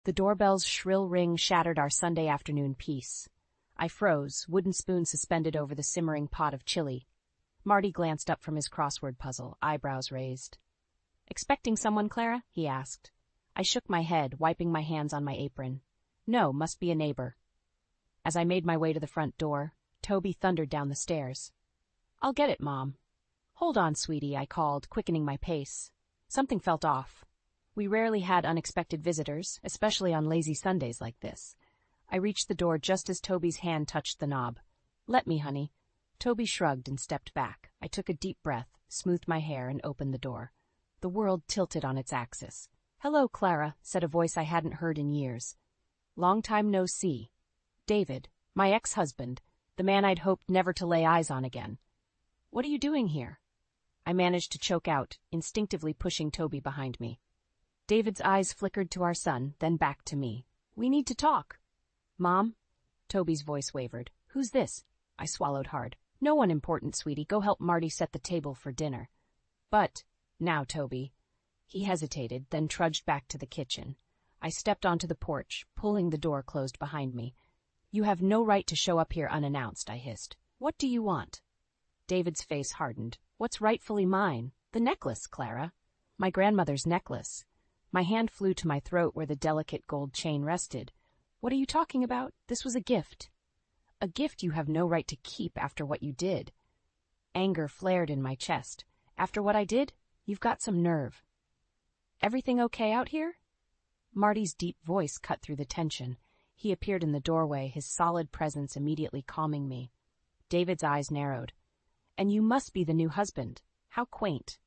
The doorbell's shrill ring shattered our Sunday afternoon peace. I froze, wooden spoon suspended over the simmering pot of chili. Marty glanced up from his crossword puzzle, eyebrows raised. "Expecting someone, Clara?" he asked. I shook my head, wiping my hands on my apron. "No, must be a neighbor." As I made my way to the front door, Toby thundered down the stairs. "I'll get it, Mom." "Hold on, sweetie," I called, quickening my pace. Something felt off. We rarely had unexpected visitors, especially on lazy Sundays like this. I reached the door just as Toby's hand touched the knob. "Let me, honey." Toby shrugged and stepped back. I took a deep breath, smoothed my hair, and opened the door. The world tilted on its axis. "Hello, Clara," said a voice I hadn't heard in years. "Long time no see." David, my ex-husband, the man I'd hoped never to lay eyes on again. "What are you doing here?" I managed to choke out, instinctively pushing Toby behind me. David's eyes flickered to our son, then back to me. "We need to talk." "Mom?" Toby's voice wavered. "Who's this?" I swallowed hard. "No one important, sweetie. Go help Marty set the table for dinner." "But..." "Now, Toby." He hesitated, then trudged back to the kitchen. I stepped onto the porch, pulling the door closed behind me. "You have no right to show up here unannounced," I hissed. "What do you want?" David's face hardened. "What's rightfully mine? The necklace, Clara." My grandmother's necklace. My hand flew to my throat where the delicate gold chain rested. "What are you talking about? This was a gift." "A gift you have no right to keep after what you did." Anger flared in my chest. "After what I did? You've got some nerve." "Everything okay out here?" Marty's deep voice cut through the tension. He appeared in the doorway, his solid presence immediately calming me. David's eyes narrowed. "And you must be the new husband. How quaint."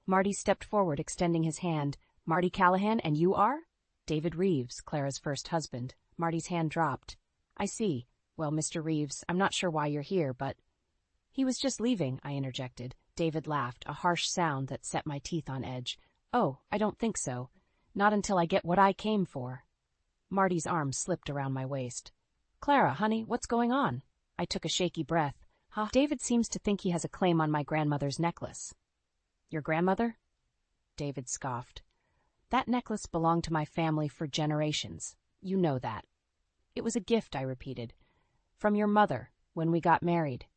Marty stepped forward, extending his hand. "Marty Callahan, and you are?" "David Reeves, Clara's first husband." Marty's hand dropped. "I see. Well, Mr. Reeves, I'm not sure why you're here, but—" "He was just leaving," I interjected. David laughed, a harsh sound that set my teeth on edge. "Oh, I don't think so. Not until I get what I came for." Marty's arm slipped around my waist. "Clara, honey, what's going on?" I took a shaky breath. David seems to think he has a claim on my grandmother's necklace." "Your grandmother?" David scoffed. "That necklace belonged to my family for generations. You know that." "It was a gift," I repeated. "From your mother, when we got married.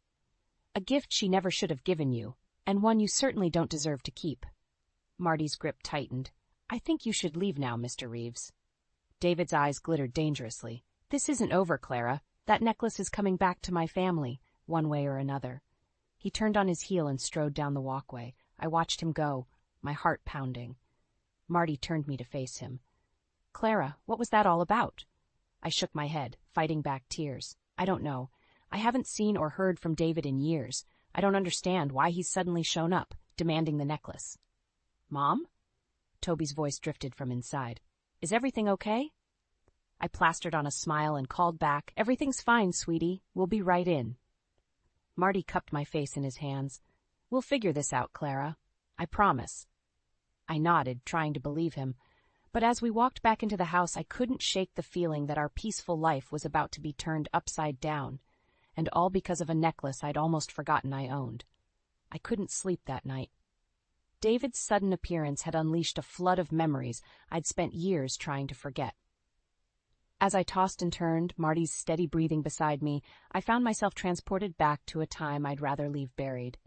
A gift she never should have given you, and one you certainly don't deserve to keep." Marty's grip tightened. "I think you should leave now, Mr. Reeves." David's eyes glittered dangerously. "This isn't over, Clara. That necklace is coming back to my family, one way or another." He turned on his heel and strode down the walkway. I watched him go, my heart pounding. Marty turned me to face him. "Clara, what was that all about?" I shook my head, fighting back tears. "I don't know. I haven't seen or heard from David in years. I don't understand why he's suddenly shown up, demanding the necklace." "Mom?" Toby's voice drifted from inside. "Is everything okay?" I plastered on a smile and called back, "Everything's fine, sweetie. We'll be right in." Marty cupped my face in his hands. "We'll figure this out, Clara. I promise." I nodded, trying to believe him. But as we walked back into the house, I couldn't shake the feeling that our peaceful life was about to be turned upside down, and all because of a necklace I'd almost forgotten I owned. I couldn't sleep that night. David's sudden appearance had unleashed a flood of memories I'd spent years trying to forget. As I tossed and turned, Marty's steady breathing beside me, I found myself transported back to a time I'd rather leave buried.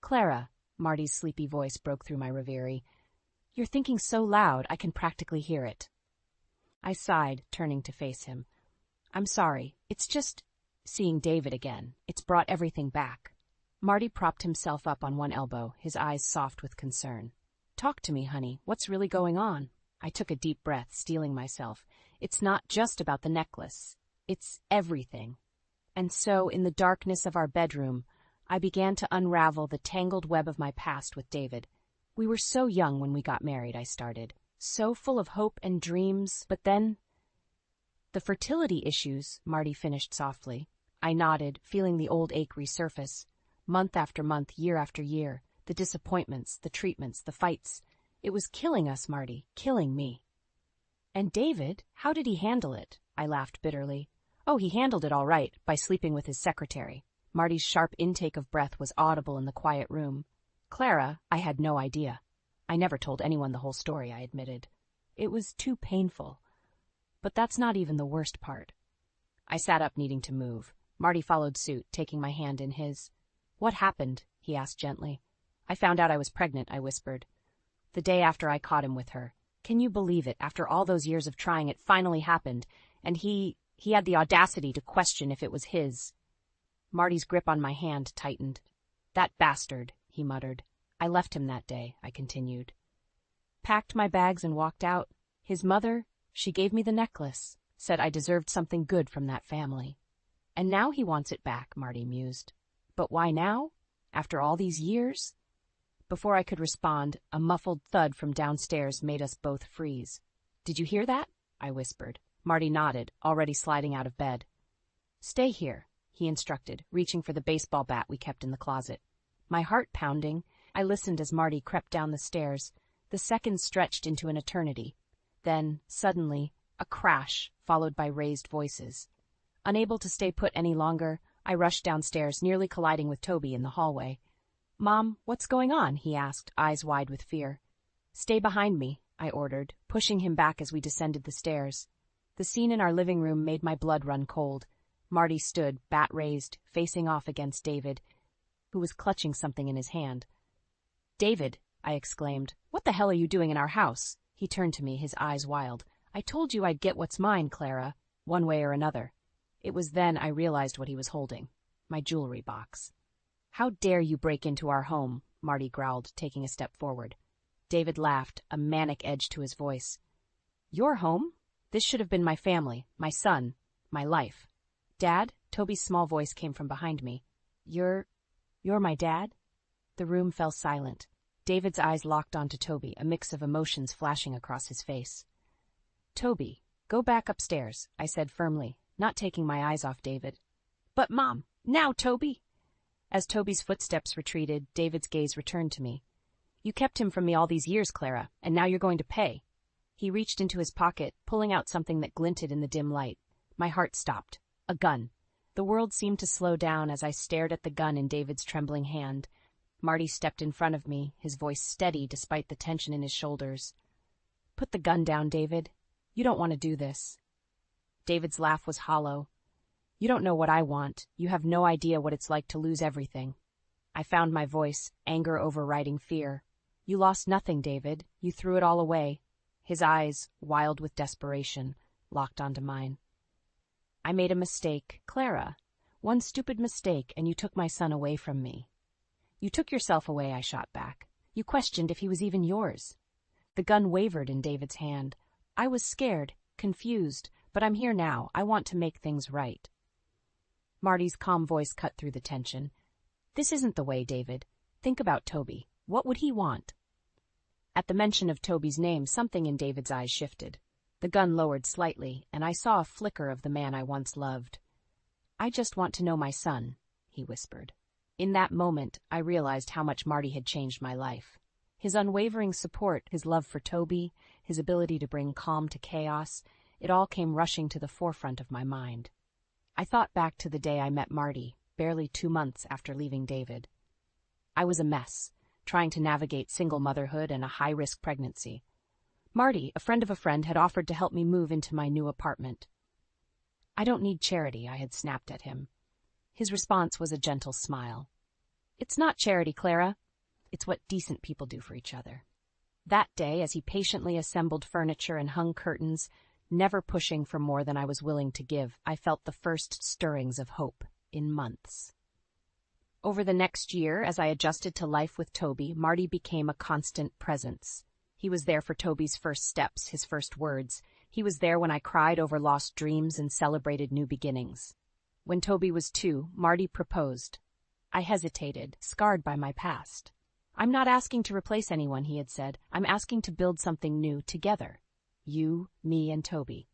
"Clara," Marty's sleepy voice broke through my reverie. "You're thinking so loud I can practically hear it." I sighed, turning to face him. "I'm sorry. It's just seeing David again. It's brought everything back." Marty propped himself up on one elbow, his eyes soft with concern. "Talk to me, honey. What's really going on?" I took a deep breath, steeling myself. "It's not just about the necklace. It's everything." And so, in the darkness of our bedroom, I began to unravel the tangled web of my past with David. "We were so young when we got married," I started. "So full of hope and dreams, but then—" "The fertility issues," Marty finished softly. I nodded, feeling the old ache resurface. Month after month, year after year, the disappointments, the treatments, the fights. It was killing us, Marty, killing me. "And David, how did he handle it?" I laughed bitterly. "Oh, he handled it all right, by sleeping with his secretary." Marty's sharp intake of breath was audible in the quiet room. "Clara, I had no idea. I never told anyone the whole story," I admitted. "It was too painful." But that's not even the worst part. I sat up, needing to move. Marty followed suit, taking my hand in his. What happened? He asked gently. I found out I was pregnant, I whispered. The day after I caught him with her. Can you believe it? After all those years of trying, it finally happened. And he had the audacity to question if it was his. Marty's grip on my hand tightened. That bastard, he muttered. I left him that day, I continued. Packed my bags and walked out. His mother, she gave me the necklace, said I deserved something good from that family. And now he wants it back, Marty mused. But why now? After all these years? Before I could respond, a muffled thud from downstairs made us both freeze. Did you hear that? I whispered. Marty nodded, already sliding out of bed. Stay here, he instructed, reaching for the baseball bat we kept in the closet. My heart pounding, I listened as Marty crept down the stairs. The seconds stretched into an eternity. Then, suddenly, a crash, followed by raised voices. Unable to stay put any longer, I rushed downstairs, nearly colliding with Toby in the hallway. Mom, what's going on? He asked, eyes wide with fear. Stay behind me, I ordered, pushing him back as we descended the stairs. The scene in our living room made my blood run cold. Marty stood, bat raised, facing off against David, who was clutching something in his hand. David, I exclaimed, what the hell are you doing in our house? He turned to me, his eyes wild. I told you I'd get what's mine, Clara, one way or another. It was then I realized what he was holding, my jewelry box. How dare you break into our home, Marty growled, taking a step forward. David laughed, a manic edge to his voice. Your home? This should have been my family, my son, my life. Dad? Toby's small voice came from behind me. You're my dad? The room fell silent. David's eyes locked onto Toby, a mix of emotions flashing across his face. Toby, go back upstairs, I said firmly, not taking my eyes off David. But Mom, now, Toby! As Toby's footsteps retreated, David's gaze returned to me. You kept him from me all these years, Clara, and now you're going to pay. He reached into his pocket, pulling out something that glinted in the dim light. My heart stopped. A gun. The world seemed to slow down as I stared at the gun in David's trembling hand. Marty stepped in front of me, his voice steady despite the tension in his shoulders. Put the gun down, David. You don't want to do this. David's laugh was hollow. You don't know what I want. You have no idea what it's like to lose everything. I found my voice, anger overriding fear. You lost nothing, David. You threw it all away. His eyes, wild with desperation, locked onto mine. I made a mistake, Clara. One stupid mistake, and you took my son away from me. You took yourself away, I shot back. You questioned if he was even yours. The gun wavered in David's hand. I was scared, confused, but I'm here now. I want to make things right. Marty's calm voice cut through the tension. This isn't the way, David. Think about Toby. What would he want? At the mention of Toby's name, something in David's eyes shifted. The gun lowered slightly, and I saw a flicker of the man I once loved. I just want to know my son, he whispered. In that moment, I realized how much Marty had changed my life. His unwavering support, his love for Toby, his ability to bring calm to chaos, it all came rushing to the forefront of my mind. I thought back to the day I met Marty, barely 2 months after leaving David. I was a mess, trying to navigate single motherhood and a high-risk pregnancy. Marty, a friend of a friend, had offered to help me move into my new apartment. I don't need charity, I had snapped at him. His response was a gentle smile. It's not charity, Clara. It's what decent people do for each other. That day, as he patiently assembled furniture and hung curtains, never pushing for more than I was willing to give, I felt the first stirrings of hope in months. Over the next year, as I adjusted to life with Toby, Marty became a constant presence. He was there for Toby's first steps, his first words. He was there when I cried over lost dreams and celebrated new beginnings. When Toby was 2, Marty proposed. I hesitated, scarred by my past. I'm not asking to replace anyone, he had said. I'm asking to build something new together. You, me, and Toby.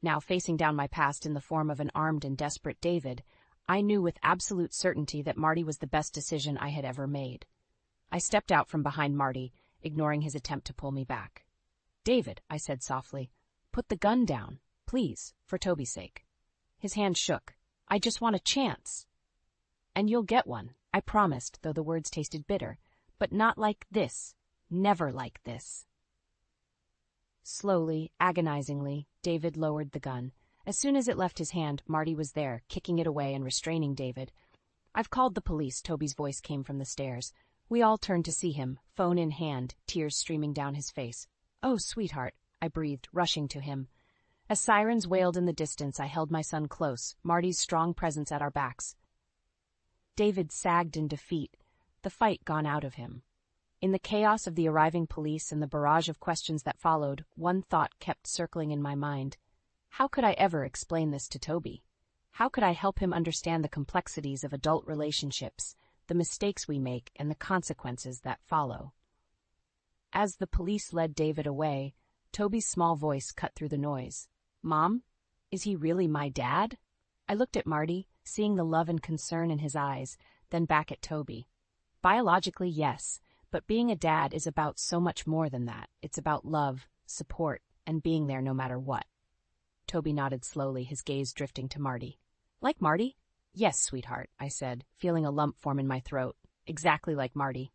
Now, facing down my past in the form of an armed and desperate David, I knew with absolute certainty that Marty was the best decision I had ever made. I stepped out from behind Marty, ignoring his attempt to pull me back. David, I said softly, put the gun down, please, for Toby's sake. His hand shook. I just want a chance. And you'll get one, I promised, though the words tasted bitter. But not like this. Never like this. Slowly, agonizingly, David lowered the gun. As soon as it left his hand, Marty was there, kicking it away and restraining David. "I've called the police," Toby's voice came from the stairs. We all turned to see him, phone in hand, tears streaming down his face. "Oh, sweetheart," I breathed, rushing to him. As sirens wailed in the distance, I held my son close, Marty's strong presence at our backs. David sagged in defeat, the fight gone out of him. In the chaos of the arriving police and the barrage of questions that followed, one thought kept circling in my mind. How could I ever explain this to Toby? How could I help him understand the complexities of adult relationships, the mistakes we make, and the consequences that follow? As the police led David away, Toby's small voice cut through the noise. "Mom, is he really my dad?" I looked at Marty, seeing the love and concern in his eyes, then back at Toby. Biologically, yes, but being a dad is about so much more than that. It's about love, support, and being there no matter what. Toby nodded slowly, his gaze drifting to Marty. "Like Marty?" "Yes, sweetheart," I said, feeling a lump form in my throat. "Exactly like Marty."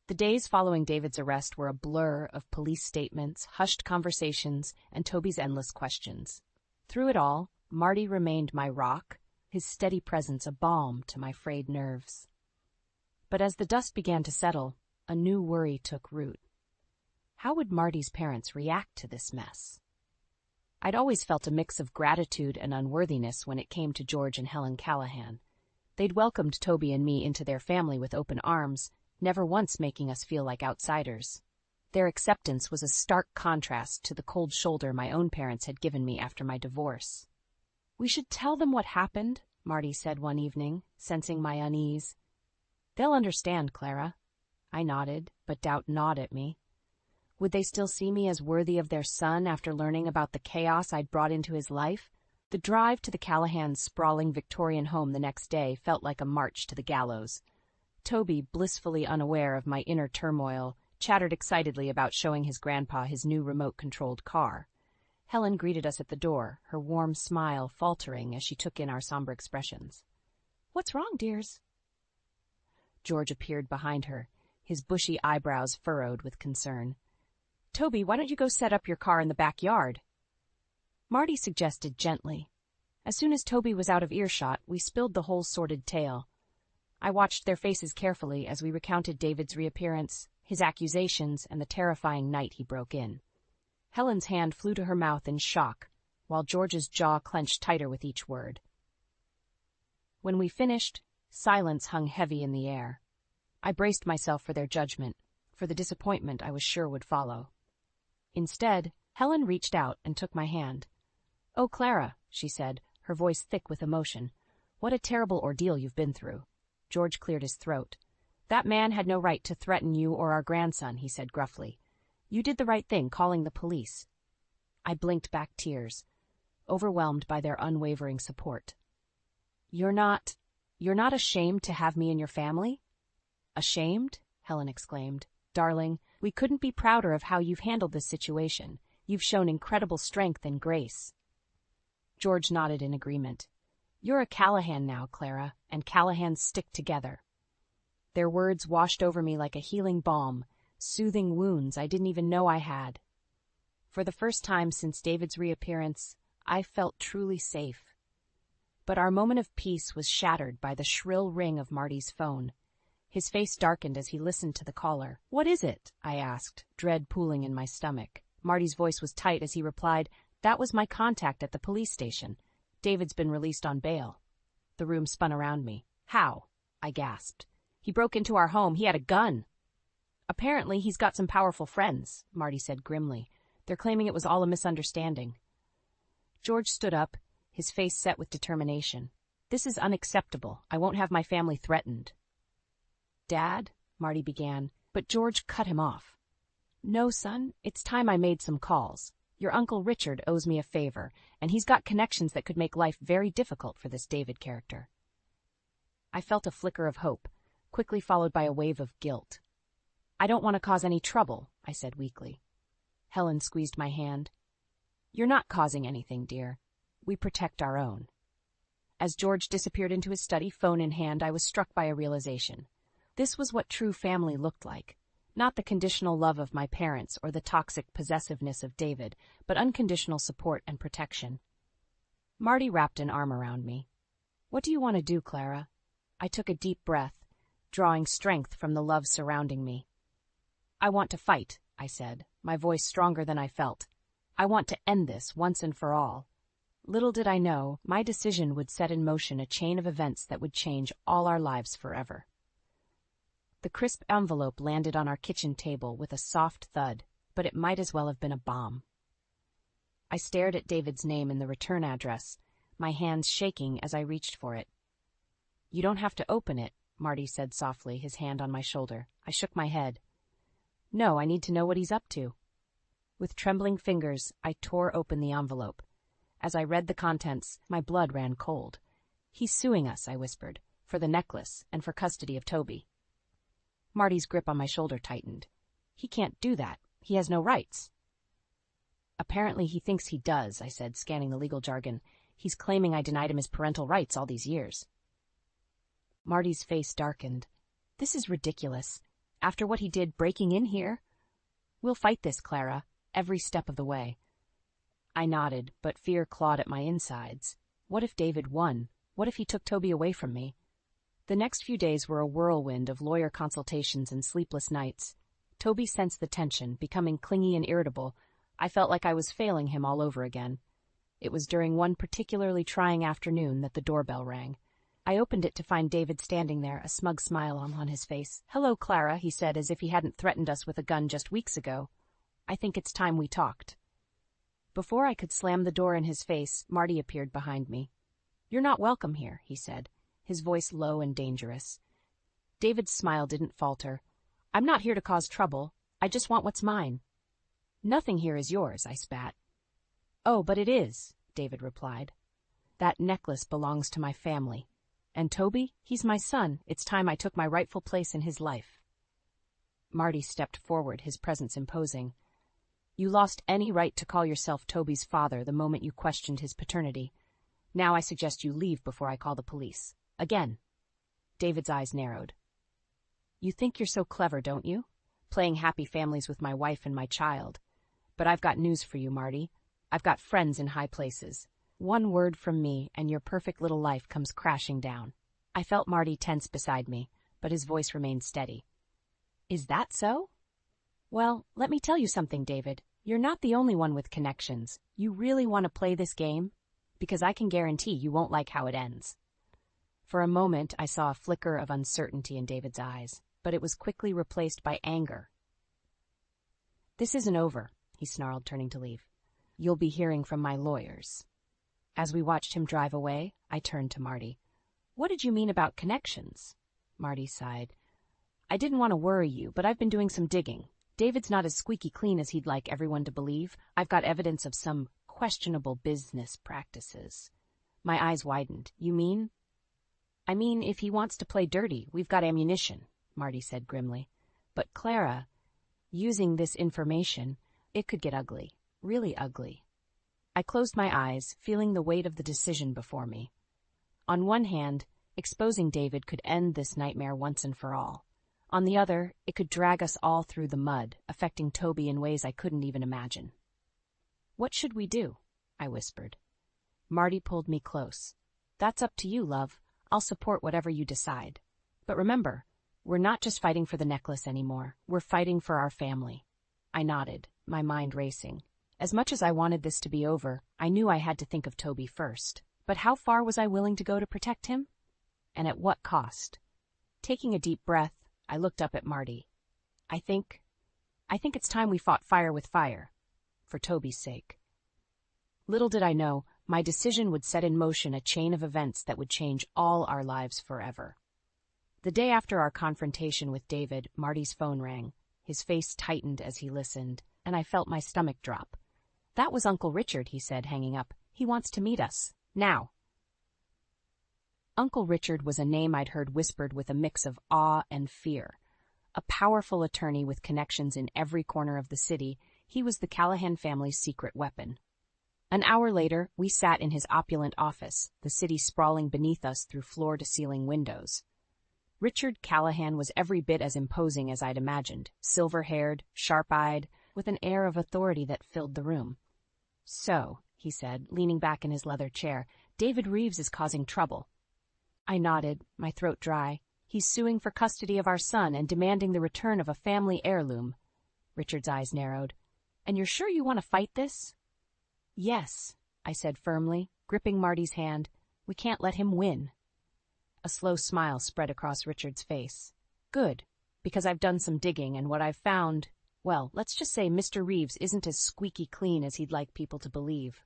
The days following David's arrest were a blur of police statements, hushed conversations, and Toby's endless questions. Through it all, Marty remained my rock, his steady presence a balm to my frayed nerves. But as the dust began to settle, a new worry took root. How would Marty's parents react to this mess? I'd always felt a mix of gratitude and unworthiness when it came to George and Helen Callahan. They'd welcomed Toby and me into their family with open arms, never once making us feel like outsiders. Their acceptance was a stark contrast to the cold shoulder my own parents had given me after my divorce. "We should tell them what happened," Marty said one evening, sensing my unease. "They'll understand, Clara." I nodded, but doubt gnawed at me. Would they still see me as worthy of their son after learning about the chaos I'd brought into his life? The drive to the Callahans' sprawling Victorian home the next day felt like a march to the gallows. Toby, blissfully unaware of my inner turmoil, chattered excitedly about showing his grandpa his new remote-controlled car. Helen greeted us at the door, her warm smile faltering as she took in our somber expressions. "What's wrong, dears?" George appeared behind her, his bushy eyebrows furrowed with concern. "Toby, why don't you go set up your car in the backyard?" Marty suggested gently. As soon as Toby was out of earshot, we spilled the whole sordid tale. I watched their faces carefully as we recounted David's reappearance, his accusations, and the terrifying night he broke in. Helen's hand flew to her mouth in shock, while George's jaw clenched tighter with each word. When we finished, silence hung heavy in the air. I braced myself for their judgment, for the disappointment I was sure would follow. Instead, Helen reached out and took my hand. "Oh, Clara," she said, her voice thick with emotion, "what a terrible ordeal you've been through." George cleared his throat. "That man had no right to threaten you or our grandson," he said gruffly. "You did the right thing, calling the police." I blinked back tears, overwhelmed by their unwavering support. You're not ashamed to have me in your family?" "Ashamed?" Helen exclaimed. "Darling, we couldn't be prouder of how you've handled this situation. You've shown incredible strength and grace." George nodded in agreement. "You're a Callahan now, Clara, and Callahans stick together." Their words washed over me like a healing balm, soothing wounds I didn't even know I had. For the first time since David's reappearance, I felt truly safe. But our moment of peace was shattered by the shrill ring of Marty's phone. His face darkened as he listened to the caller. "What is it?" I asked, dread pooling in my stomach. Marty's voice was tight as he replied, "That was my contact at the police station. David's been released on bail." The room spun around me. "How?" I gasped. "He broke into our home. He had a gun." "Apparently he's got some powerful friends," Marty said grimly. "They're claiming it was all a misunderstanding." George stood up, his face set with determination. "This is unacceptable. I won't have my family threatened." "Dad," Marty began, but George cut him off. "No, son, it's time I made some calls. Your Uncle Richard owes me a favor, and he's got connections that could make life very difficult for this David character." I felt a flicker of hope, quickly followed by a wave of guilt. "I don't want to cause any trouble," I said weakly. Helen squeezed my hand. "You're not causing anything, dear. We protect our own." As George disappeared into his study, phone in hand, I was struck by a realization. This was what true family looked like. Not the conditional love of my parents or the toxic possessiveness of David, but unconditional support and protection. Marty wrapped an arm around me. What do you want to do, Clara? I took a deep breath, drawing strength from the love surrounding me. I want to fight, I said, my voice stronger than I felt. I want to end this once and for all. Little did I know, my decision would set in motion a chain of events that would change all our lives forever. The crisp envelope landed on our kitchen table with a soft thud, but it might as well have been a bomb. I stared at David's name in the return address, my hands shaking as I reached for it. You don't have to open it, Marty said softly, his hand on my shoulder. I shook my head. No, I need to know what he's up to. With trembling fingers, I tore open the envelope. As I read the contents, my blood ran cold. He's suing us, I whispered, for the necklace and for custody of Toby. Marty's grip on my shoulder tightened. He can't do that. He has no rights. Apparently he thinks he does, I said, scanning the legal jargon. He's claiming I denied him his parental rights all these years. Marty's face darkened. This is ridiculous. After what he did breaking in here? We'll fight this, Clara, every step of the way. I nodded, but fear clawed at my insides. What if David won? What if he took Toby away from me? The next few days were a whirlwind of lawyer consultations and sleepless nights. Toby sensed the tension, becoming clingy and irritable. I felt like I was failing him all over again. It was during one particularly trying afternoon that the doorbell rang. I opened it to find David standing there, a smug smile on his face. Hello, Clara, he said, as if he hadn't threatened us with a gun just weeks ago. I think it's time we talked. Before I could slam the door in his face, Marty appeared behind me. You're not welcome here, he said, his voice low and dangerous. David's smile didn't falter. I'm not here to cause trouble. I just want what's mine. Nothing here is yours, I spat. Oh, but it is, David replied. That necklace belongs to my family. And Toby, he's my son. It's time I took my rightful place in his life. Marty stepped forward, his presence imposing. You lost any right to call yourself Toby's father the moment you questioned his paternity. Now I suggest you leave before I call the police. Again. David's eyes narrowed. You think you're so clever, don't you? Playing happy families with my wife and my child. But I've got news for you, Marty. I've got friends in high places. One word from me, and your perfect little life comes crashing down. I felt Marty tense beside me, but his voice remained steady. Is that so? Well, let me tell you something, David. You're not the only one with connections. You really want to play this game? Because I can guarantee you won't like how it ends. For a moment, I saw a flicker of uncertainty in David's eyes, but it was quickly replaced by anger. This isn't over, he snarled, turning to leave. You'll be hearing from my lawyers. As we watched him drive away, I turned to Marty. What did you mean about connections? Marty sighed. I didn't want to worry you, but I've been doing some digging. David's not as squeaky clean as he'd like everyone to believe. I've got evidence of some questionable business practices. My eyes widened. You mean? I mean, if he wants to play dirty, we've got ammunition, Marty said grimly. But Clara, using this information, it could get ugly, really ugly. I closed my eyes, feeling the weight of the decision before me. On one hand, exposing David could end this nightmare once and for all. On the other, it could drag us all through the mud, affecting Toby in ways I couldn't even imagine. What should we do? I whispered. Marty pulled me close. That's up to you, love. I'll support whatever you decide. But remember, we're not just fighting for the necklace anymore. We're fighting for our family. I nodded, my mind racing. As much as I wanted this to be over, I knew I had to think of Toby first. But how far was I willing to go to protect him? And at what cost? Taking a deep breath, I looked up at Marty. I think it's time we fought fire with fire. For Toby's sake. Little did I know, my decision would set in motion a chain of events that would change all our lives forever. The day after our confrontation with David, Marty's phone rang. His face tightened as he listened, and I felt my stomach drop. That was Uncle Richard, he said, hanging up. He wants to meet us. Now. Uncle Richard was a name I'd heard whispered with a mix of awe and fear. A powerful attorney with connections in every corner of the city, he was the Callahan family's secret weapon. An hour later, we sat in his opulent office, the city sprawling beneath us through floor-to-ceiling windows. Richard Callahan was every bit as imposing as I'd imagined, silver-haired, sharp-eyed, with an air of authority that filled the room. "So," he said, leaning back in his leather chair, "David Reeves is causing trouble." I nodded, my throat dry. "He's suing for custody of our son and demanding the return of a family heirloom." Richard's eyes narrowed. "And you're sure you want to fight this?" "Yes," I said firmly, gripping Marty's hand. "We can't let him win." A slow smile spread across Richard's face. "Good, because I've done some digging, and what I've found, well, let's just say Mr. Reeves isn't as squeaky clean as he'd like people to believe."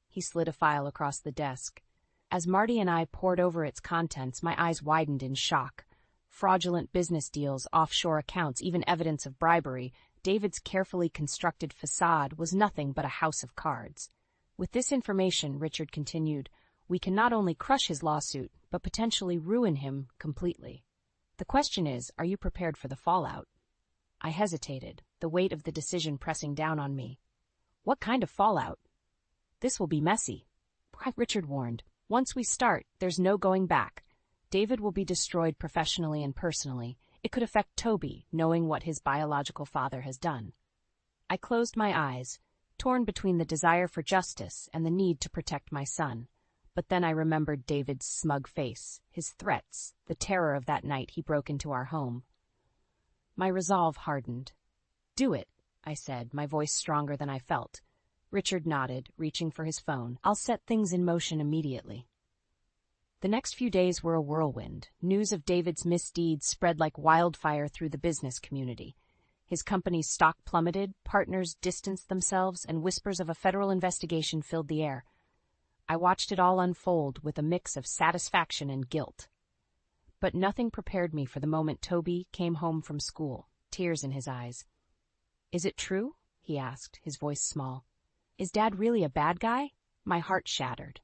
He slid a file across the desk. As Marty and I pored over its contents, my eyes widened in shock. Fraudulent business deals, offshore accounts, even evidence of bribery. David's carefully constructed facade was nothing but a house of cards. "With this information," Richard continued, "we can not only crush his lawsuit, but potentially ruin him completely. The question is, are you prepared for the fallout?" I hesitated, the weight of the decision pressing down on me. "What kind of fallout?" "This will be messy," Richard warned. "Once we start, there's no going back. David will be destroyed professionally and personally. It could affect Toby, knowing what his biological father has done." I closed my eyes, torn between the desire for justice and the need to protect my son. But then I remembered David's smug face, his threats, the terror of that night he broke into our home. My resolve hardened. "Do it," I said, my voice stronger than I felt. Richard nodded, reaching for his phone. "I'll set things in motion immediately." The next few days were a whirlwind. News of David's misdeeds spread like wildfire through the business community. His company's stock plummeted, partners distanced themselves, and whispers of a federal investigation filled the air. I watched it all unfold with a mix of satisfaction and guilt. But nothing prepared me for the moment Toby came home from school, tears in his eyes. "Is it true?" he asked, his voice small. "Is Dad really a bad guy?" My heart shattered.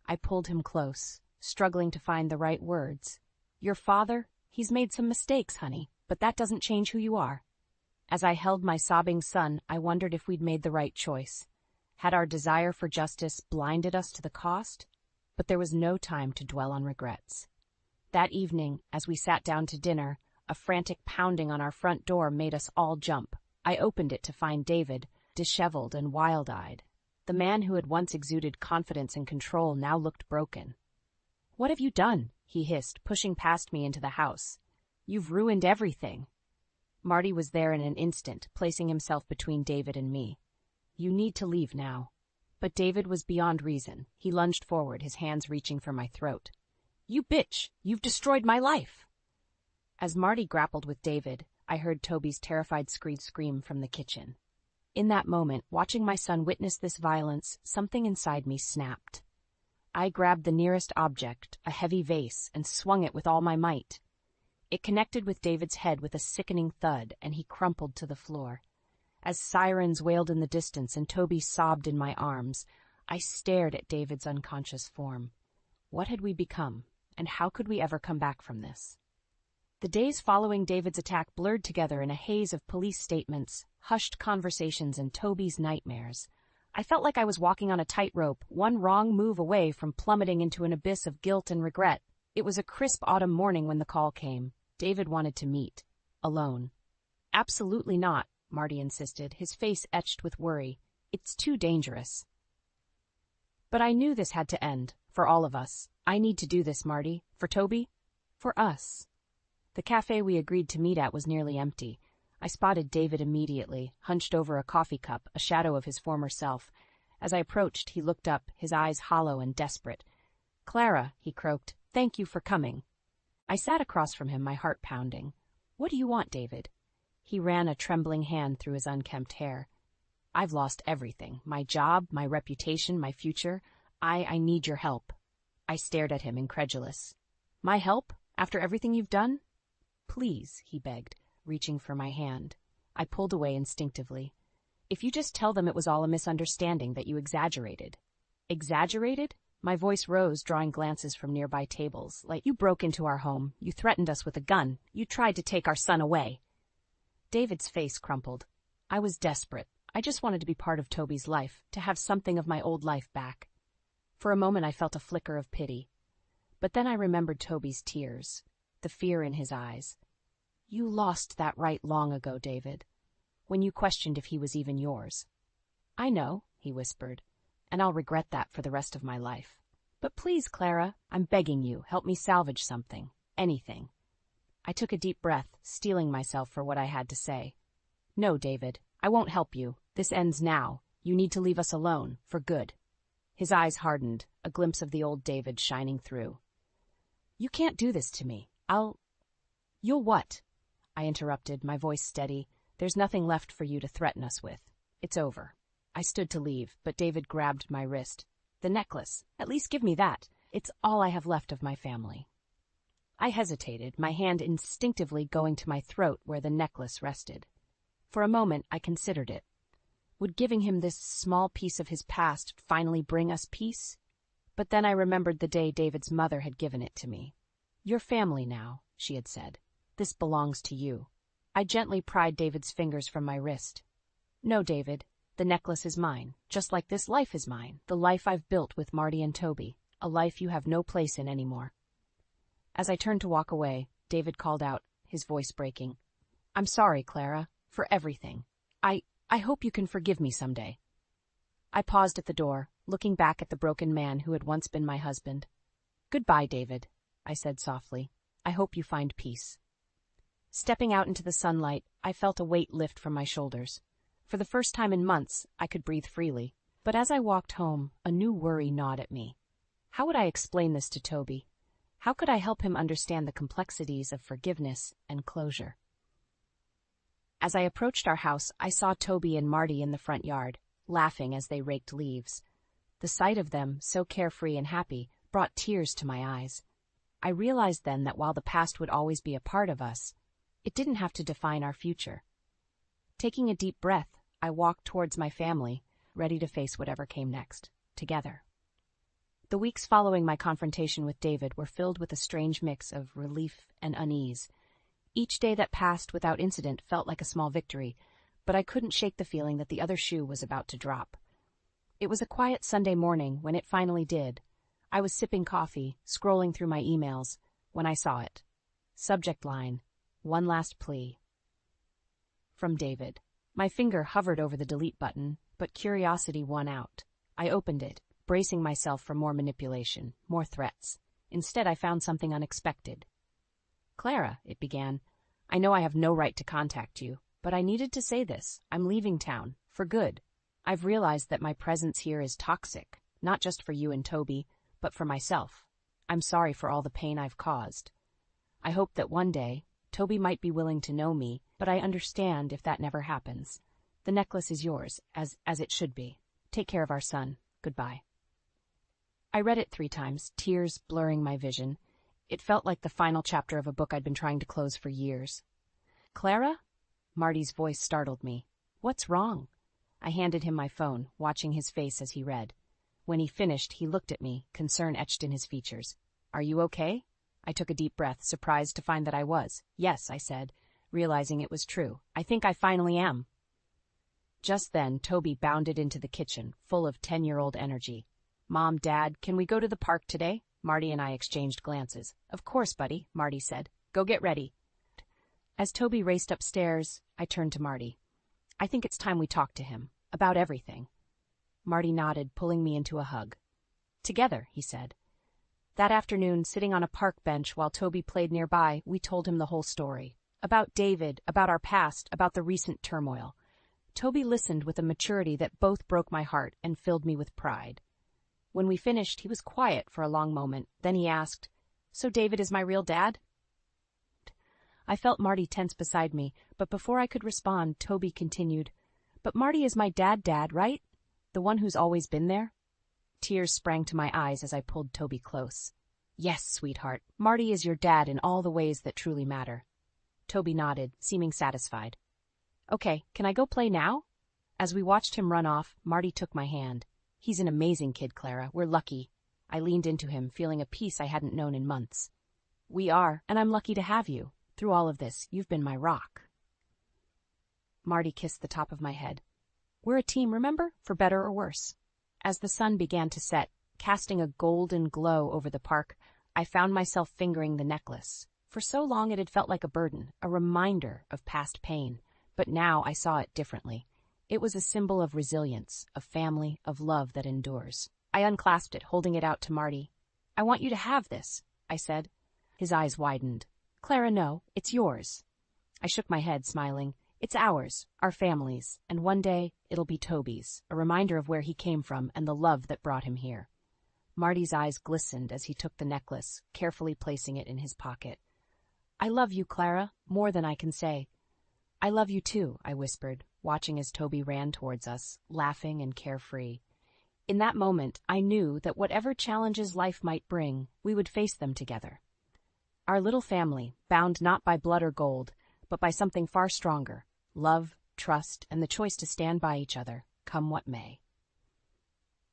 I pulled him close, struggling to find the right words. "Your father? He's made some mistakes, honey, but that doesn't change who you are." As I held my sobbing son, I wondered if we'd made the right choice. Had our desire for justice blinded us to the cost? But there was no time to dwell on regrets. That evening, as we sat down to dinner, a frantic pounding on our front door made us all jump. I opened it to find David, disheveled and wild-eyed. The man who had once exuded confidence and control now looked broken. "What have you done?" he hissed, pushing past me into the house. "You've ruined everything." Marty was there in an instant, placing himself between David and me. "You need to leave now." But David was beyond reason. He lunged forward, his hands reaching for my throat. "You bitch! You've destroyed my life!" As Marty grappled with David, I heard Toby's terrified scream from the kitchen. In that moment, watching my son witness this violence, something inside me snapped. I grabbed the nearest object, a heavy vase, and swung it with all my might. It connected with David's head with a sickening thud, and he crumpled to the floor. As sirens wailed in the distance and Toby sobbed in my arms, I stared at David's unconscious form. What had we become, and how could we ever come back from this? The days following David's attack blurred together in a haze of police statements, hushed conversations, and Toby's nightmares. I felt like I was walking on a tightrope, one wrong move away from plummeting into an abyss of guilt and regret. It was a crisp autumn morning when the call came. David wanted to meet. Alone. "Absolutely not," Marty insisted, his face etched with worry. "It's too dangerous." But I knew this had to end, for all of us. I need to do this, Marty. For Toby? For us. The cafe we agreed to meet at was nearly empty. I spotted David immediately, hunched over a coffee cup, a shadow of his former self. As I approached, he looked up, his eyes hollow and desperate. "Clara," he croaked, "thank you for coming." I sat across from him, my heart pounding. "What do you want, David?" He ran a trembling hand through his unkempt hair. "I've lost everything. My job, my reputation, my future. I need your help." I stared at him, incredulous. "My help? After everything you've done?" "Please," he begged, reaching for my hand. I pulled away instinctively. "If you just tell them it was all a misunderstanding, that you exaggerated." "Exaggerated?" My voice rose, drawing glances from nearby tables. "Like, you broke into our home. You threatened us with a gun. You tried to take our son away." David's face crumpled. I was desperate. I just wanted to be part of Toby's life, to have something of my old life back. For a moment I felt a flicker of pity. But then I remembered Toby's tears. the fear in his eyes. "You lost that right long ago, David, when you questioned if he was even yours." "I know," he whispered, "and I'll regret that for the rest of my life. But please, Clara, I'm begging you, help me salvage something. Anything." I took a deep breath, steeling myself for what I had to say. "No, David, I won't help you. This ends now. You need to leave us alone, for good." His eyes hardened, a glimpse of the old David shining through. "You can't do this to me. You'll what?" I interrupted, my voice steady. "There's nothing left for you to threaten us with. It's over." I stood to leave, but David grabbed my wrist. "The necklace. At least give me that. It's all I have left of my family." I hesitated, my hand instinctively going to my throat where the necklace rested. For a moment, I considered it. Would giving him this small piece of his past finally bring us peace? But then I remembered the day David's mother had given it to me. "You're family now," she had said. "This belongs to you." I gently pried David's fingers from my wrist. "No, David, the necklace is mine, just like this life is mine, the life I've built with Marty and Toby, a life you have no place in anymore." As I turned to walk away, David called out, his voice breaking. "I'm sorry, Clara, for everything. I hope you can forgive me someday." I paused at the door, looking back at the broken man who had once been my husband. "Goodbye, David," I said softly. "I hope you find peace." Stepping out into the sunlight, I felt a weight lift from my shoulders. For the first time in months, I could breathe freely. But as I walked home, a new worry gnawed at me. How would I explain this to Toby? How could I help him understand the complexities of forgiveness and closure? As I approached our house, I saw Toby and Marty in the front yard, laughing as they raked leaves. The sight of them, so carefree and happy, brought tears to my eyes. I realized then that while the past would always be a part of us, it didn't have to define our future. Taking a deep breath, I walked towards my family, ready to face whatever came next, together. The weeks following my confrontation with David were filled with a strange mix of relief and unease. Each day that passed without incident felt like a small victory, but I couldn't shake the feeling that the other shoe was about to drop. It was a quiet Sunday morning when it finally did. I was sipping coffee, scrolling through my emails, when I saw it. Subject line, "One last plea." From David. My finger hovered over the delete button, but curiosity won out. I opened it, bracing myself for more manipulation, more threats. Instead, I found something unexpected. "Clara," it began, "I know I have no right to contact you, but I needed to say this. I'm leaving town, for good. I've realized that my presence here is toxic, not just for you and Toby, but for myself. I'm sorry for all the pain I've caused. I hope that one day, Toby might be willing to know me, but I understand if that never happens. The necklace is yours, as it should be. Take care of our son. Goodbye." I read it 3 times, tears blurring my vision. It felt like the final chapter of a book I'd been trying to close for years. "Clara?" Marty's voice startled me. "What's wrong?" I handed him my phone, watching his face as he read. When he finished, he looked at me, concern etched in his features. "Are you okay?" I took a deep breath, surprised to find that I was. "Yes," I said, realizing it was true. "I think I finally am." Just then, Toby bounded into the kitchen, full of 10-year-old energy. "Mom, Dad, can we go to the park today?" Marty and I exchanged glances. "Of course, buddy," Marty said. "Go get ready." As Toby raced upstairs, I turned to Marty. "I think it's time we talk to him. About everything." Marty nodded, pulling me into a hug. "Together," he said. That afternoon, sitting on a park bench while Toby played nearby, we told him the whole story. About David, about our past, about the recent turmoil. Toby listened with a maturity that both broke my heart and filled me with pride. When we finished, he was quiet for a long moment. Then he asked, "So David is my real dad?" I felt Marty tense beside me, but before I could respond, Toby continued, "But Marty is my dad, right? The one who's always been there?" Tears sprang to my eyes as I pulled Toby close. "Yes, sweetheart, Marty is your dad in all the ways that truly matter." Toby nodded, seeming satisfied. "Okay, can I go play now?" As we watched him run off, Marty took my hand. "He's an amazing kid, Clara. We're lucky." I leaned into him, feeling a peace I hadn't known in months. "We are, and I'm lucky to have you. Through all of this, you've been my rock." Marty kissed the top of my head. "We're a team, remember? For better or worse." As the sun began to set, casting a golden glow over the park, I found myself fingering the necklace. For so long it had felt like a burden, a reminder of past pain, but now I saw it differently. It was a symbol of resilience, of family, of love that endures. I unclasped it, holding it out to Marty. "I want you to have this," I said. His eyes widened. "Clara, no, it's yours." I shook my head, smiling. "It's ours, our family's, and one day it'll be Toby's, a reminder of where he came from and the love that brought him here." Marty's eyes glistened as he took the necklace, carefully placing it in his pocket. "I love you, Clara, more than I can say." "I love you too," I whispered, watching as Toby ran towards us, laughing and carefree. In that moment, I knew that whatever challenges life might bring, we would face them together. Our little family, bound not by blood or gold, but by something far stronger: love, trust, and the choice to stand by each other, come what may.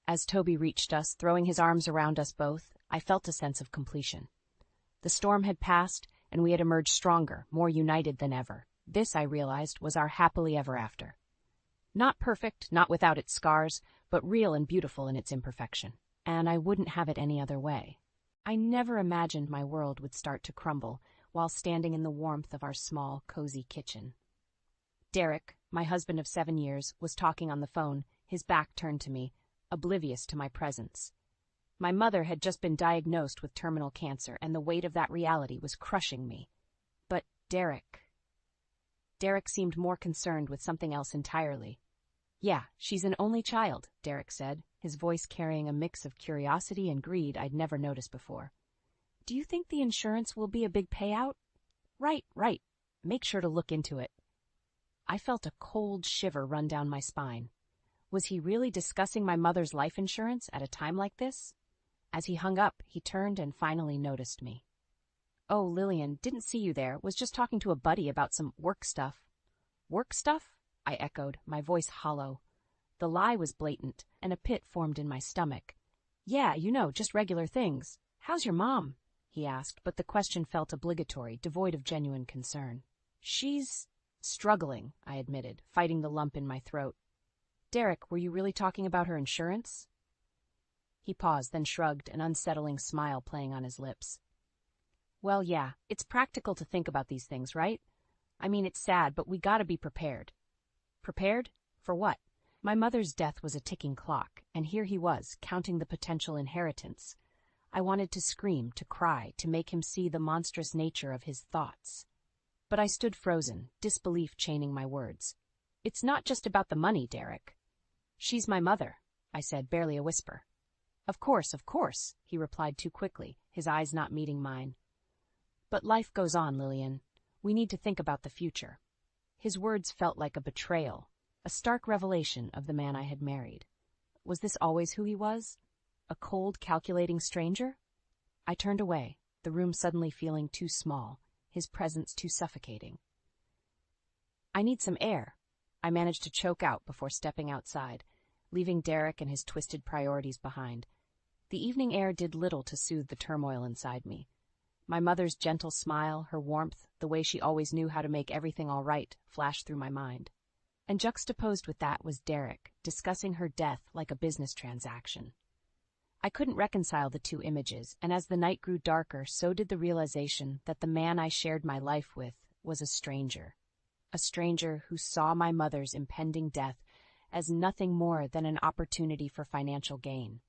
As Toby reached us, throwing his arms around us both, I felt a sense of completion. The storm had passed, and we had emerged stronger, more united than ever. This, I realized, was our happily ever after. Not perfect, not without its scars, but real and beautiful in its imperfection. And I wouldn't have it any other way. I never imagined my world would start to crumble while standing in the warmth of our small, cozy kitchen. Derek, my husband of 7 years, was talking on the phone, his back turned to me, oblivious to my presence. My mother had just been diagnosed with terminal cancer, and the weight of that reality was crushing me. But Derek seemed more concerned with something else entirely. "Yeah, she's an only child," Derek said, his voice carrying a mix of curiosity and greed I'd never noticed before. "Do you think the insurance will be a big payout?" Right. Make sure to look into it." I felt a cold shiver run down my spine. Was he really discussing my mother's life insurance at a time like this? As he hung up, he turned and finally noticed me. "Oh, Lillian, didn't see you there. Was just talking to a buddy about some work stuff." "Work stuff?" I echoed, my voice hollow. The lie was blatant, and a pit formed in my stomach. "Yeah, just regular things. How's your mom?" he asked, but the question felt obligatory, devoid of genuine concern. "She's struggling," I admitted, fighting the lump in my throat. "Derek, were you really talking about her insurance?" He paused, then shrugged, an unsettling smile playing on his lips. "Well, yeah, it's practical to think about these things, right? I mean, it's sad, but we gotta be prepared." Prepared? For what? My mother's death was a ticking clock, and here he was, counting the potential inheritance. I wanted to scream, to cry, to make him see the monstrous nature of his thoughts. But I stood frozen, disbelief chaining my words. "It's not just about the money, Derek." "She's my mother," I said, barely a whisper. Of course," he replied too quickly, his eyes not meeting mine. "But life goes on, Lillian. We need to think about the future." His words felt like a betrayal, a stark revelation of the man I had married. Was this always who he was? A cold, calculating stranger? I turned away, the room suddenly feeling too small, his presence too suffocating. "I need some air," I managed to choke out before stepping outside, leaving Derek and his twisted priorities behind. The evening air did little to soothe the turmoil inside me. My mother's gentle smile, her warmth, the way she always knew how to make everything all right, flashed through my mind. And juxtaposed with that was Derek, discussing her death like a business transaction. I couldn't reconcile the two images, and as the night grew darker, so did the realization that the man I shared my life with was a stranger who saw my mother's impending death as nothing more than an opportunity for financial gain.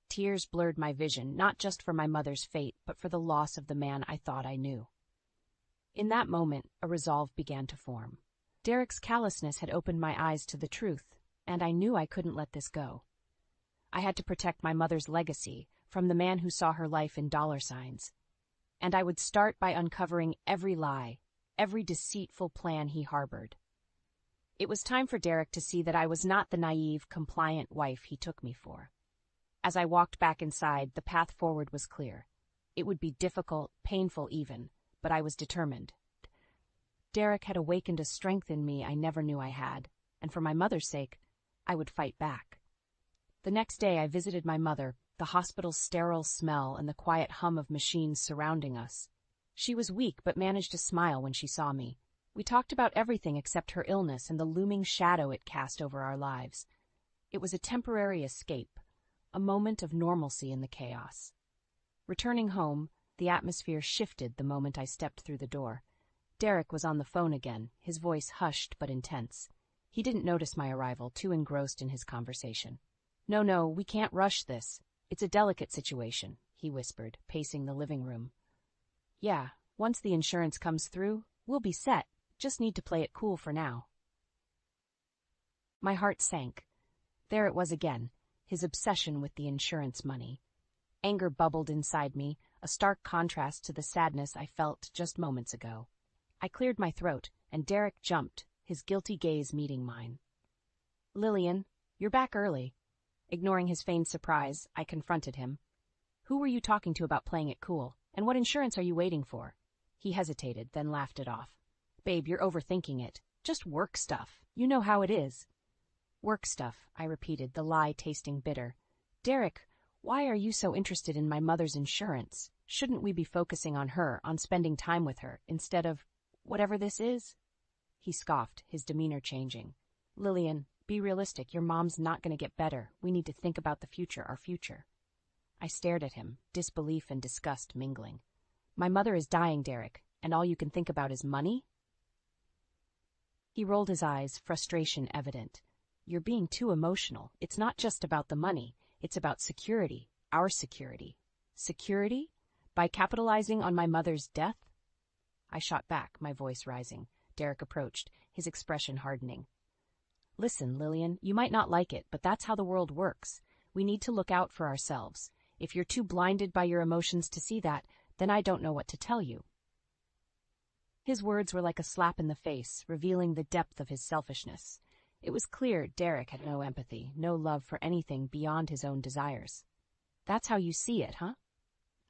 Tears blurred my vision, not just for my mother's fate, but for the loss of the man I thought I knew. In that moment, a resolve began to form. Derek's callousness had opened my eyes to the truth, and I knew I couldn't let this go. I had to protect my mother's legacy from the man who saw her life in dollar signs. And I would start by uncovering every lie, every deceitful plan he harbored. It was time for Derek to see that I was not the naive, compliant wife he took me for. As I walked back inside, the path forward was clear. It would be difficult, painful even, but I was determined. Derek had awakened a strength in me I never knew I had, and for my mother's sake, I would fight back. The next day I visited my mother, the hospital's sterile smell and the quiet hum of machines surrounding us. She was weak but managed to smile when she saw me. We talked about everything except her illness and the looming shadow it cast over our lives. It was a temporary escape, a moment of normalcy in the chaos. Returning home, The atmosphere shifted the moment I stepped through the door. Derek was on the phone again, his voice hushed but intense. He didn't notice my arrival, too engrossed in his conversation. No, we can't rush this. It's a delicate situation, he whispered, pacing the living room. Yeah, once the insurance comes through, we'll be set. Just need to play it cool for now. My heart sank. There it was again, his obsession with the insurance money. Anger bubbled inside me, a stark contrast to the sadness I felt just moments ago. I cleared my throat, and Derek jumped, his guilty gaze meeting mine. Lillian, you're back early. Ignoring his feigned surprise, I confronted him. Who were you talking to about playing it cool, and what insurance are you waiting for? He hesitated, then laughed it off. Babe, you're overthinking it. Just work stuff. You know how it is. Work stuff, I repeated, the lie tasting bitter. Derek, why are you so interested in my mother's insurance? Shouldn't we be focusing on her, on spending time with her, instead of whatever this is? He scoffed, his demeanor changing. Lillian, be realistic. Your mom's not going to get better. We need to think about the future, our future. I stared at him, disbelief and disgust mingling. My mother is dying, Derek, and all you can think about is money? He rolled his eyes, frustration evident. You're being too emotional. It's not just about the money. It's about security, our security. Security? By capitalizing on my mother's death? I shot back, my voice rising. Derek approached, his expression hardening. Listen, Lillian, you might not like it, but that's how the world works. We need to look out for ourselves. If you're too blinded by your emotions to see that, then I don't know what to tell you. His words were like a slap in the face, revealing the depth of his selfishness. It was clear Derek had no empathy, no love for anything beyond his own desires. That's how you see it, huh?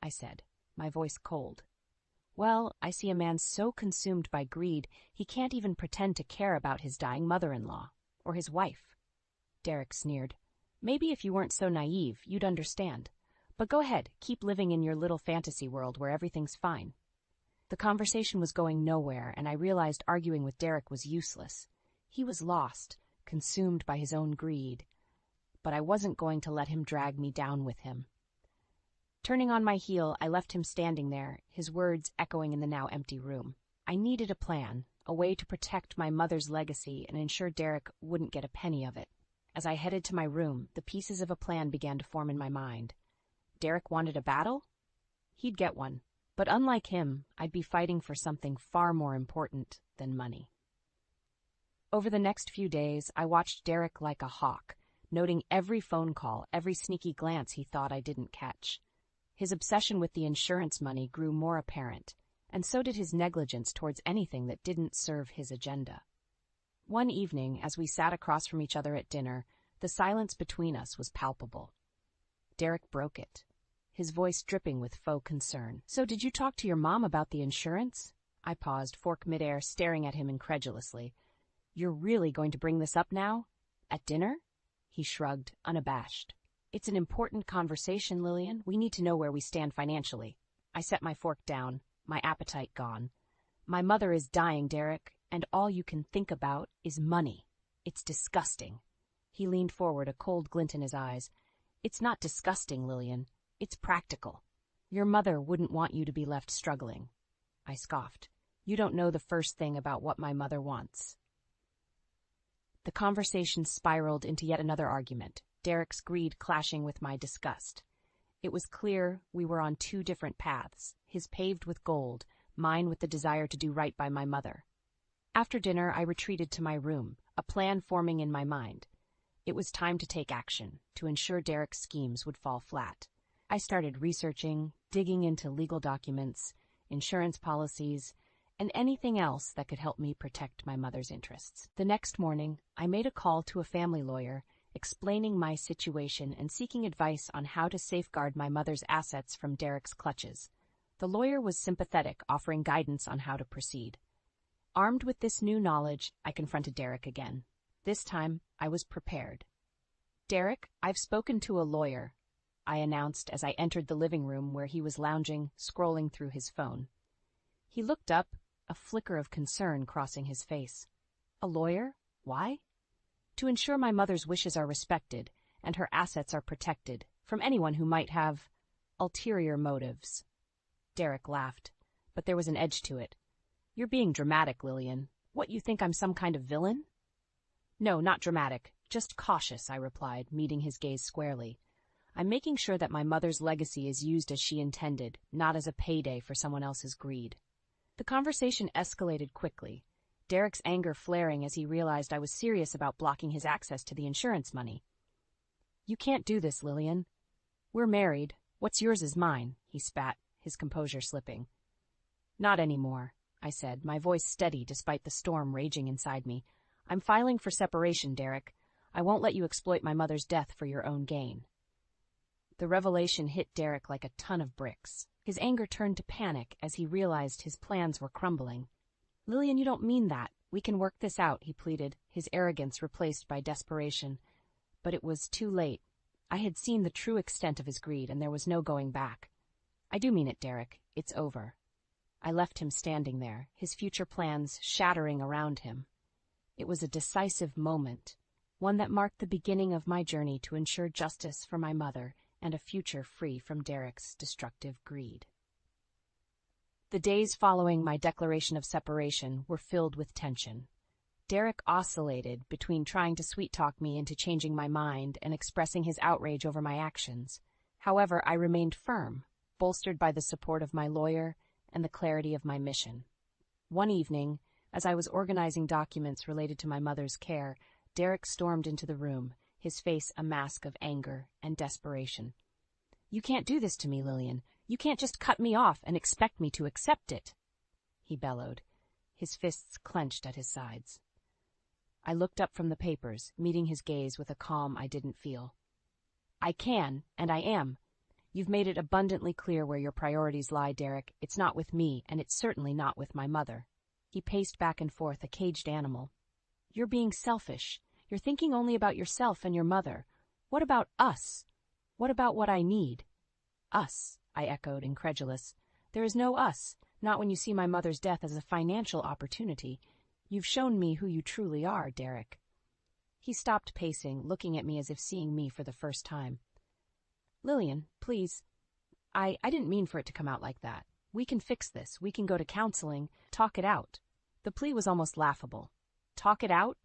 I said, my voice cold. Well, I see a man so consumed by greed, he can't even pretend to care about his dying mother-in-law, or his wife. Derek sneered. Maybe if you weren't so naive, you'd understand. But go ahead, keep living in your little fantasy world where everything's fine. The conversation was going nowhere, and I realized arguing with Derek was useless. He was lost, consumed by his own greed. But I wasn't going to let him drag me down with him. Turning on my heel, I left him standing there, his words echoing in the now empty room. I needed a plan, a way to protect my mother's legacy and ensure Derek wouldn't get a penny of it. As I headed to my room, the pieces of a plan began to form in my mind. Derek wanted a battle? He'd get one. But unlike him, I'd be fighting for something far more important than money. Over the next few days, I watched Derek like a hawk, noting every phone call, every sneaky glance he thought I didn't catch. His obsession with the insurance money grew more apparent, and so did his negligence towards anything that didn't serve his agenda. One evening, as we sat across from each other at dinner, the silence between us was palpable. Derek broke it, his voice dripping with faux concern. So did you talk to your mom about the insurance? I paused, fork midair, staring at him incredulously. You're really going to bring this up now? At dinner? He shrugged, unabashed. It's an important conversation, Lillian. We need to know where we stand financially. I set my fork down, my appetite gone. My mother is dying, Derek, and all you can think about is money. It's disgusting. He leaned forward, a cold glint in his eyes. It's not disgusting, Lillian. It's practical. Your mother wouldn't want you to be left struggling. I scoffed. You don't know the first thing about what my mother wants. The conversation spiraled into yet another argument, Derek's greed clashing with my disgust. It was clear we were on two different paths, his paved with gold, mine with the desire to do right by my mother. After dinner, I retreated to my room, a plan forming in my mind. It was time to take action, to ensure Derek's schemes would fall flat. I started researching, digging into legal documents, insurance policies, and anything else that could help me protect my mother's interests. The next morning, I made a call to a family lawyer, explaining my situation and seeking advice on how to safeguard my mother's assets from Derek's clutches. The lawyer was sympathetic, offering guidance on how to proceed. Armed with this new knowledge, I confronted Derek again. This time, I was prepared. Derek, I've spoken to a lawyer, I announced as I entered the living room where he was lounging, scrolling through his phone. He looked up, a flicker of concern crossing his face. A lawyer? Why? To ensure my mother's wishes are respected and her assets are protected from anyone who might have ulterior motives. Derek laughed, but there was an edge to it. You're being dramatic, Lillian. What, you think I'm some kind of villain? No, not dramatic, just cautious, I replied, meeting his gaze squarely. I'm making sure that my mother's legacy is used as she intended, not as a payday for someone else's greed. The conversation escalated quickly, Derek's anger flaring as he realized I was serious about blocking his access to the insurance money. You can't do this, Lillian. We're married. What's yours is mine, he spat, his composure slipping. Not anymore, I said, my voice steady despite the storm raging inside me. I'm filing for separation, Derek. I won't let you exploit my mother's death for your own gain. The revelation hit Derek like a ton of bricks. His anger turned to panic as he realized his plans were crumbling. Lillian, you don't mean that. We can work this out, he pleaded, his arrogance replaced by desperation. But it was too late. I had seen the true extent of his greed, and there was no going back. I do mean it, Derek. It's over. I left him standing there, his future plans shattering around him. It was a decisive moment, one that marked the beginning of my journey to ensure justice for my mother and a future free from Derek's destructive greed. The days following my declaration of separation were filled with tension. Derek oscillated between trying to sweet-talk me into changing my mind and expressing his outrage over my actions. However, I remained firm, bolstered by the support of my lawyer and the clarity of my mission. One evening, as I was organizing documents related to my mother's care, Derek stormed into the room, his face a mask of anger and desperation. You can't do this to me, Lillian. You can't just cut me off and expect me to accept it, he bellowed, his fists clenched at his sides. I looked up from the papers, meeting his gaze with a calm I didn't feel. I can, and I am. You've made it abundantly clear where your priorities lie, Derek. It's not with me, and it's certainly not with my mother. He paced back and forth, a caged animal. You're being selfish. You're thinking only about yourself and your mother. What about us? What about what I need? Us, I echoed, incredulous. There is no us, not when you see my mother's death as a financial opportunity. You've shown me who you truly are, Derek. He stopped pacing, looking at me as if seeing me for the first time. Lillian, please. I didn't mean for it to come out like that. We can fix this. We can go to counseling, talk it out. The plea was almost laughable. Talk it out?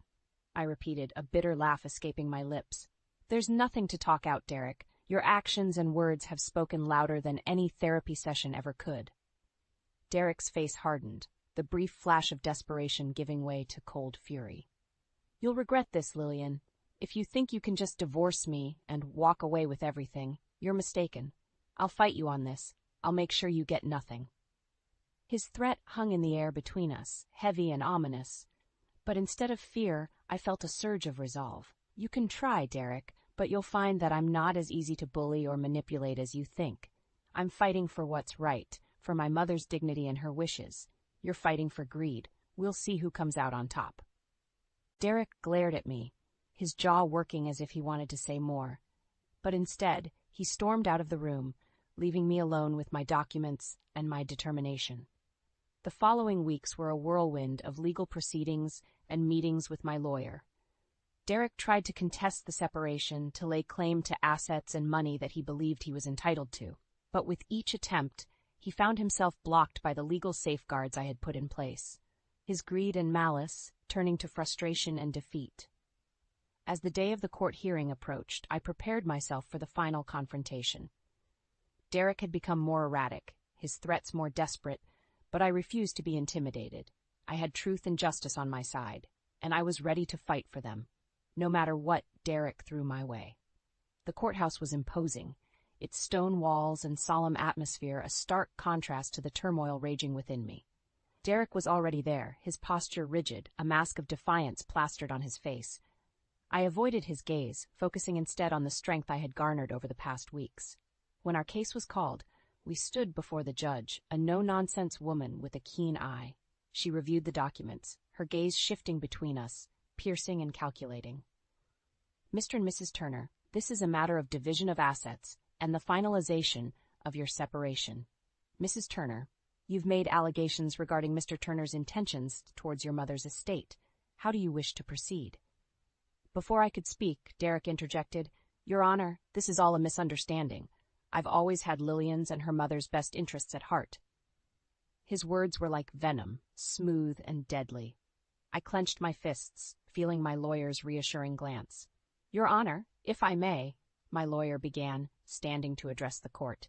I repeated, a bitter laugh escaping my lips. There's nothing to talk out, Derek. Your actions and words have spoken louder than any therapy session ever could. Derek's face hardened, the brief flash of desperation giving way to cold fury. You'll regret this, Lillian. If you think you can just divorce me and walk away with everything, you're mistaken. I'll fight you on this. I'll make sure you get nothing. His threat hung in the air between us, heavy and ominous. But instead of fear, I felt a surge of resolve. You can try, Derek, but you'll find that I'm not as easy to bully or manipulate as you think. I'm fighting for what's right, for my mother's dignity and her wishes. You're fighting for greed. We'll see who comes out on top. Derek glared at me, his jaw working as if he wanted to say more. But instead, he stormed out of the room, leaving me alone with my documents and my determination. The following weeks were a whirlwind of legal proceedings and meetings with my lawyer. Derek tried to contest the separation, to lay claim to assets and money that he believed he was entitled to. But with each attempt, he found himself blocked by the legal safeguards I had put in place, his greed and malice turning to frustration and defeat. As the day of the court hearing approached, I prepared myself for the final confrontation. Derek had become more erratic, his threats more desperate, but I refused to be intimidated. I had truth and justice on my side, and I was ready to fight for them, no matter what Derek threw my way. The courthouse was imposing, its stone walls and solemn atmosphere a stark contrast to the turmoil raging within me. Derek was already there, his posture rigid, a mask of defiance plastered on his face. I avoided his gaze, focusing instead on the strength I had garnered over the past weeks. When our case was called, we stood before the judge, a no-nonsense woman with a keen eye. She reviewed the documents, her gaze shifting between us, piercing and calculating. Mr. and Mrs. Turner, this is a matter of division of assets and the finalization of your separation. Mrs. Turner, you've made allegations regarding Mr. Turner's intentions towards your mother's estate. How do you wish to proceed? Before I could speak, Derek interjected, Your Honor, this is all a misunderstanding. I've always had Lillian's and her mother's best interests at heart." His words were like venom, smooth and deadly. I clenched my fists, feeling my lawyer's reassuring glance. "Your Honor, if I may," my lawyer began, standing to address the court.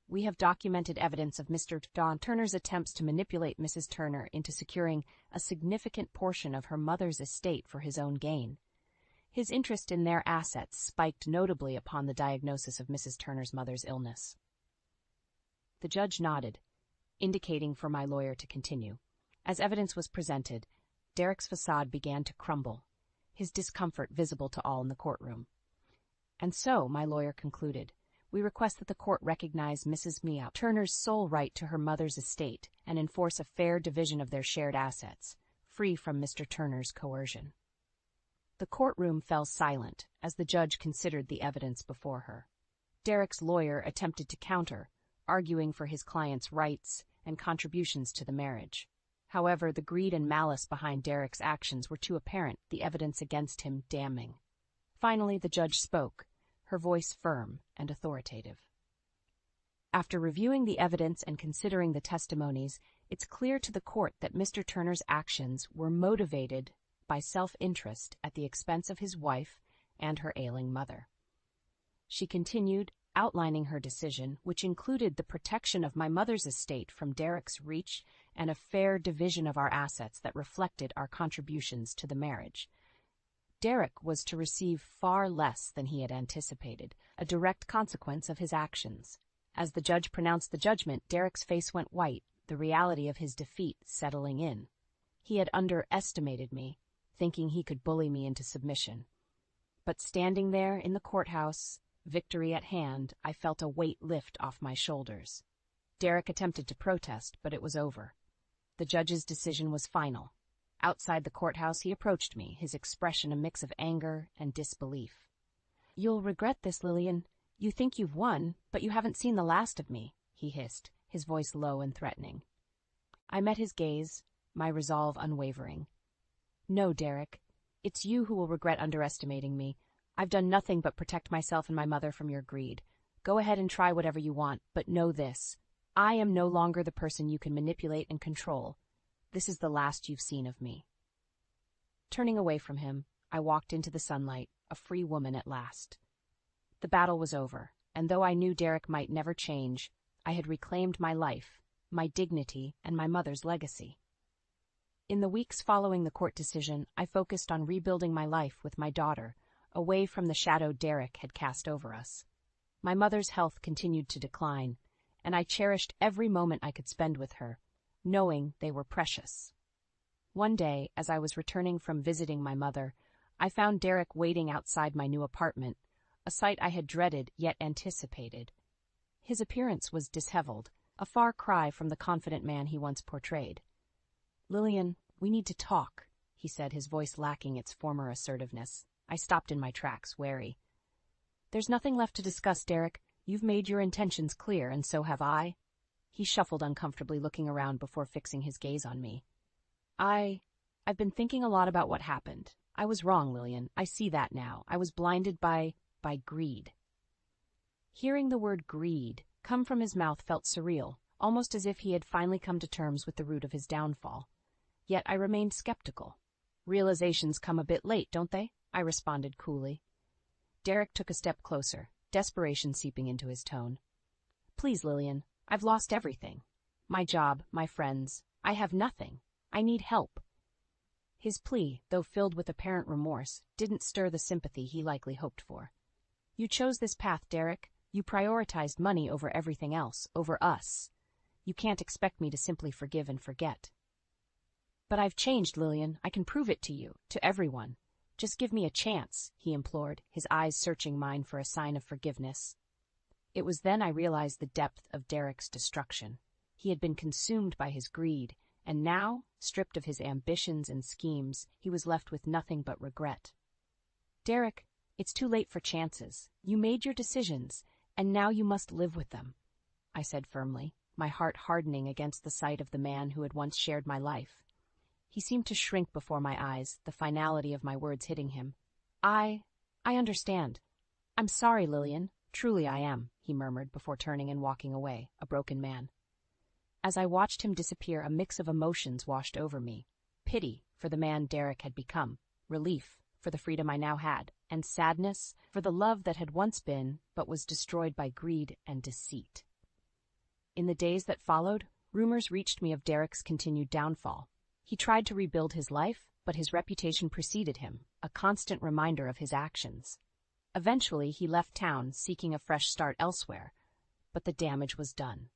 "We have documented evidence of Mr. Don Turner's attempts to manipulate Mrs. Turner into securing a significant portion of her mother's estate for his own gain. His interest in their assets spiked notably upon the diagnosis of Mrs. Turner's mother's illness." The judge nodded, indicating for my lawyer to continue. As evidence was presented, Derek's facade began to crumble, his discomfort visible to all in the courtroom. "And so," my lawyer concluded, "we request that the court recognize Mrs. Mia Turner's sole right to her mother's estate and enforce a fair division of their shared assets, free from Mr. Turner's coercion." The courtroom fell silent as the judge considered the evidence before her. Derek's lawyer attempted to counter, arguing for his client's rights and contributions to the marriage. However, the greed and malice behind Derek's actions were too apparent, the evidence against him damning. Finally, the judge spoke, her voice firm and authoritative. "After reviewing the evidence and considering the testimonies, it's clear to the court that Mr. Turner's actions were motivated by self-interest at the expense of his wife and her ailing mother." She continued, outlining her decision, which included the protection of my mother's estate from Derek's reach and a fair division of our assets that reflected our contributions to the marriage. Derek was to receive far less than he had anticipated, a direct consequence of his actions. As the judge pronounced the judgment, Derek's face went white, the reality of his defeat settling in. He had underestimated me, thinking he could bully me into submission. But standing there in the courthouse, victory at hand, I felt a weight lift off my shoulders. Derek attempted to protest, but it was over. The judge's decision was final. Outside the courthouse, he approached me, his expression a mix of anger and disbelief. "You'll regret this, Lillian. You think you've won, but you haven't seen the last of me," he hissed, his voice low and threatening. I met his gaze, my resolve unwavering. "No, Derek. It's you who will regret underestimating me. I've done nothing but protect myself and my mother from your greed. Go ahead and try whatever you want, but know this. I am no longer the person you can manipulate and control. This is the last you've seen of me." Turning away from him, I walked into the sunlight, a free woman at last. The battle was over, and though I knew Derek might never change, I had reclaimed my life, my dignity, and my mother's legacy. In the weeks following the court decision, I focused on rebuilding my life with my daughter, away from the shadow Derek had cast over us. My mother's health continued to decline, and I cherished every moment I could spend with her, knowing they were precious. One day, as I was returning from visiting my mother, I found Derek waiting outside my new apartment, a sight I had dreaded yet anticipated. His appearance was disheveled, a far cry from the confident man he once portrayed. "Lillian, we need to talk," he said, his voice lacking its former assertiveness. I stopped in my tracks, wary. "There's nothing left to discuss, Derek. You've made your intentions clear, and so have I." He shuffled uncomfortably, looking around before fixing his gaze on me. I've been thinking a lot about what happened. I was wrong, Lillian. I see that now. I was blinded by greed." Hearing the word greed come from his mouth felt surreal, almost as if he had finally come to terms with the root of his downfall. Yet I remained skeptical. "Realizations come a bit late, don't they?" I responded coolly. Derek took a step closer, desperation seeping into his tone. "Please, Lillian, I've lost everything. My job, my friends. I have nothing. I need help." His plea, though filled with apparent remorse, didn't stir the sympathy he likely hoped for. "You chose this path, Derek. You prioritized money over everything else, over us. You can't expect me to simply forgive and forget." "But I've changed, Lillian. I can prove it to you, to everyone. Just give me a chance," he implored, his eyes searching mine for a sign of forgiveness. It was then I realized the depth of Derek's destruction. He had been consumed by his greed, and now, stripped of his ambitions and schemes, he was left with nothing but regret. "Derek, it's too late for chances. You made your decisions, and now you must live with them," I said firmly, my heart hardening against the sight of the man who had once shared my life. He seemed to shrink before my eyes, the finality of my words hitting him. I understand. I'm sorry, Lillian. Truly I am," he murmured before turning and walking away, a broken man. As I watched him disappear, a mix of emotions washed over me. Pity for the man Derek had become, relief for the freedom I now had, and sadness for the love that had once been but was destroyed by greed and deceit. In the days that followed, rumors reached me of Derek's continued downfall. He tried to rebuild his life, but his reputation preceded him, a constant reminder of his actions. Eventually, he left town, seeking a fresh start elsewhere, but the damage was done.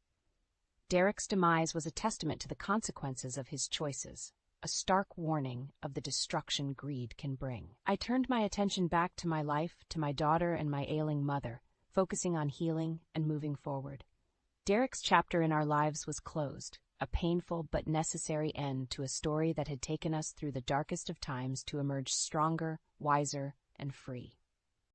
Derek's demise was a testament to the consequences of his choices, a stark warning of the destruction greed can bring. I turned my attention back to my life, to my daughter and my ailing mother, focusing on healing and moving forward. Derek's chapter in our lives was closed, a painful but necessary end to a story that had taken us through the darkest of times to emerge stronger, wiser, and free.